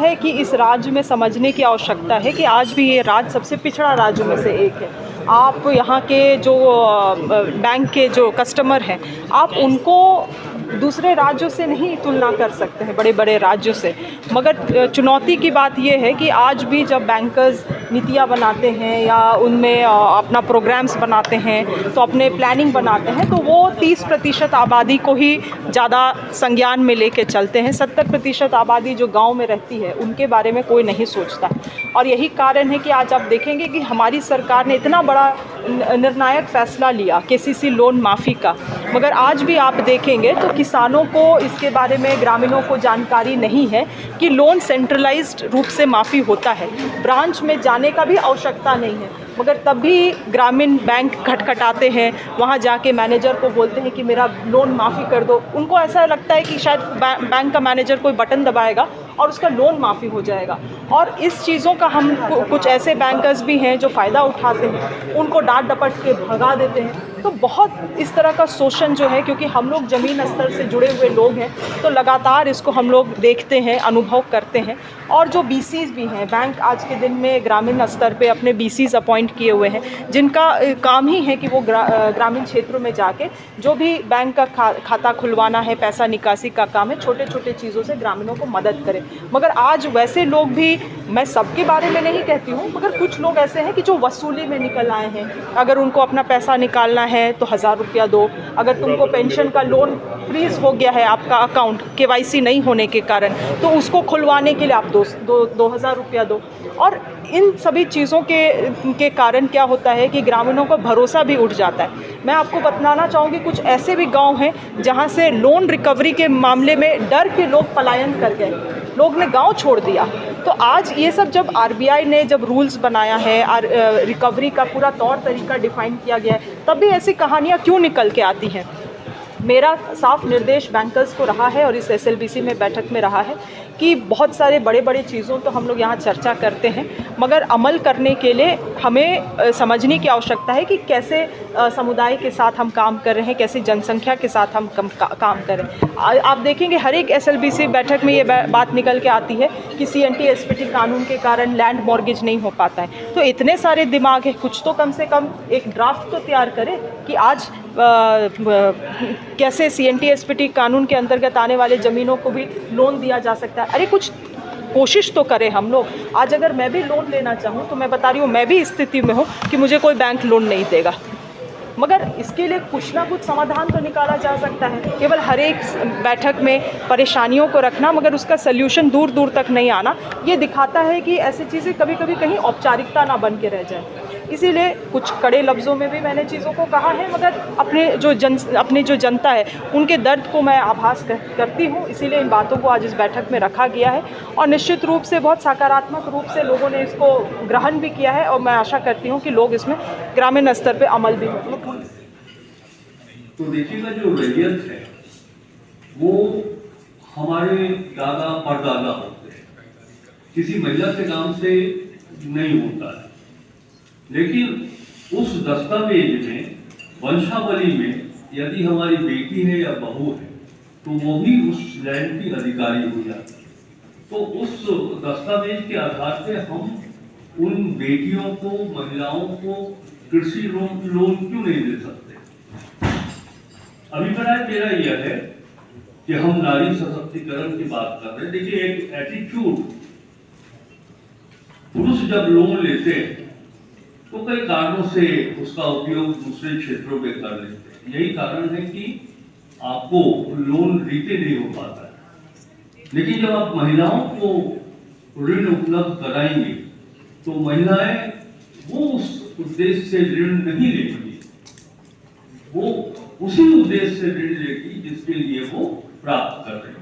है कि इस राज्य में समझने की आवश्यकता है कि आज भी ये राज्य सबसे पिछड़ा राज्यों में से एक है। आप यहाँ के जो बैंक के जो कस्टमर हैं, आप उनको दूसरे राज्यों से नहीं तुलना कर सकते हैं, बड़े बड़े राज्यों से। मगर चुनौती की बात यह है कि आज भी जब बैंकर्स नीतियाँ बनाते हैं या उनमें अपना प्रोग्राम्स बनाते हैं, तो अपने प्लानिंग बनाते हैं, तो वो 30% आबादी को ही ज़्यादा संज्ञान में लेके चलते हैं। 70% आबादी जो गांव में रहती है उनके बारे में कोई नहीं सोचता। और यही कारण है कि आज आप देखेंगे कि हमारी सरकार ने इतना बड़ा निर्णायक फैसला लिया केसीसी लोन माफ़ी का, मगर आज भी आप देखेंगे तो किसानों को इसके बारे में, ग्रामीणों को जानकारी नहीं है कि लोन सेंट्रलाइज्ड रूप से माफ़ी होता है, ब्रांच में जाने का भी आवश्यकता नहीं है। मगर तब भी ग्रामीण बैंक खटखटाते हैं, वहाँ जाके मैनेजर को बोलते हैं कि मेरा लोन माफ़ी कर दो। उनको ऐसा लगता है कि शायद बैंक का मैनेजर कोई बटन दबाएगा और उसका लोन माफ़ी हो जाएगा। और इस चीज़ों का हम कुछ ऐसे बैंकर्स भी हैं जो फ़ायदा उठाते हैं, उनको डांट डपट के भगा देते हैं। तो बहुत इस तरह का शोषण जो है, क्योंकि हम लोग ज़मीन स्तर से जुड़े हुए लोग हैं, तो लगातार इसको हम लोग देखते हैं, अनुभव करते हैं। और जो बीसीज भी हैं, बैंक आज के दिन में ग्रामीण स्तर पे अपने बीसीज अपॉइंट किए हुए हैं, जिनका काम ही है कि वो ग्रामीण क्षेत्रों में जाके जो भी बैंक का खाता खुलवाना है, पैसा निकासी का काम है, छोटे छोटे चीज़ों से ग्रामीणों को मदद करें। मगर आज वैसे लोग भी, मैं सबके बारे में नहीं कहती हूँ, मगर कुछ लोग ऐसे हैं कि जो वसूली में निकल आए हैं। अगर उनको अपना पैसा निकालना है तो 1000 रुपया दो, अगर तुमको पेंशन का लोन फ्रीज हो गया है आपका अकाउंट केवाईसी नहीं होने के कारण, तो उसको खुलवाने के लिए आप 2000 रुपया दो। और इन सभी चीज़ों के कारण क्या होता है कि ग्रामीणों का भरोसा भी उठ जाता है। मैं आपको बताना चाहूँगी, कुछ ऐसे भी गांव हैं जहां से लोन रिकवरी के मामले में डर के लोग पलायन कर गए, लोग ने गांव छोड़ दिया। तो आज ये सब जब आरबीआई ने जब रूल्स बनाया है, रिकवरी का पूरा तौर तरीका डिफ़ाइन किया गया है, तब भी ऐसी कहानियाँ क्यों निकल के आती हैं। मेरा साफ निर्देश बैंकर्स को रहा है और इस एसएलबीसी में बैठक में रहा है कि बहुत सारे बड़े बड़े चीज़ों तो हम लोग यहाँ चर्चा करते हैं, मगर अमल करने के लिए हमें समझने की आवश्यकता है कि कैसे समुदाय के साथ हम काम कर रहे हैं, कैसे जनसंख्या के साथ हम काम कर रहे हैं। आप देखेंगे हर एक एसएलबीसी बैठक में ये बात निकल के आती है कि सीएनटी एसपीटी कानून के कारण लैंड मॉर्गेज नहीं हो पाता है। तो इतने सारे दिमाग है, कुछ तो कम से कम एक ड्राफ्ट तो तैयार करें कि आज कैसे सीएनटी एसपीटी कानून के अंतर्गत आने वाले ज़मीनों को भी लोन दिया जा सकता है। अरे कुछ कोशिश तो करें हम लोग। आज अगर मैं भी लोन लेना चाहूँ तो मैं बता रही हूँ, मैं भी इस स्थिति में हूँ कि मुझे कोई बैंक लोन नहीं देगा, मगर इसके लिए कुछ ना कुछ समाधान तो निकाला जा सकता है। केवल हर एक बैठक में परेशानियों को रखना मगर उसका सल्यूशन दूर दूर तक नहीं आना, ये दिखाता है कि ऐसी चीज़ें कभी कभी कहीं औपचारिकता ना बन के रह जाए। इसीलिए कुछ कड़े लफ्ज़ों में भी मैंने चीज़ों को कहा है, मगर अपनी जो जनता है उनके दर्द को मैं आभास करती हूँ। इसीलिए इन बातों को आज इस बैठक में रखा गया है और निश्चित रूप से बहुत सकारात्मक रूप से लोगों ने इसको ग्रहण भी किया है और मैं आशा करती हूँ कि लोग इसमें ग्रामीण स्तर पर अमल भी हों। तो देखिएगा, जो रैयत है वो हमारे दादा परदादा होते हैं, किसी महिला के नाम से नहीं होता है, लेकिन उस दस्तावेज में, वंशावली में यदि हमारी बेटी है या बहू है तो वो भी उस लैंड की अधिकारी हो जाती है। तो उस दस्तावेज के आधार पे हम उन बेटियों को, महिलाओं को कृषि लोन क्यों नहीं दे सकते। अभिप्राय मेरा यह है कि हम नारी सशक्तिकरण की बात कर रहे हैं। देखिए, एक एटीट्यूड, पुरुष जब लोन लेते हैं तो कई कारणों से उसका उपयोग दूसरे क्षेत्रों में कर लेते हैं। यही कारण है कि आपको लोन रीपे नहीं हो पाता है। लेकिन जब आप महिलाओं को ऋण उपलब्ध कराएंगे तो महिलाएं वो उस उद्देश्य से ऋण नहीं लेंगी, वो उसी उद्देश्य से ऋण लेगी जिसके लिए वो प्राप्त कर रहे हैं।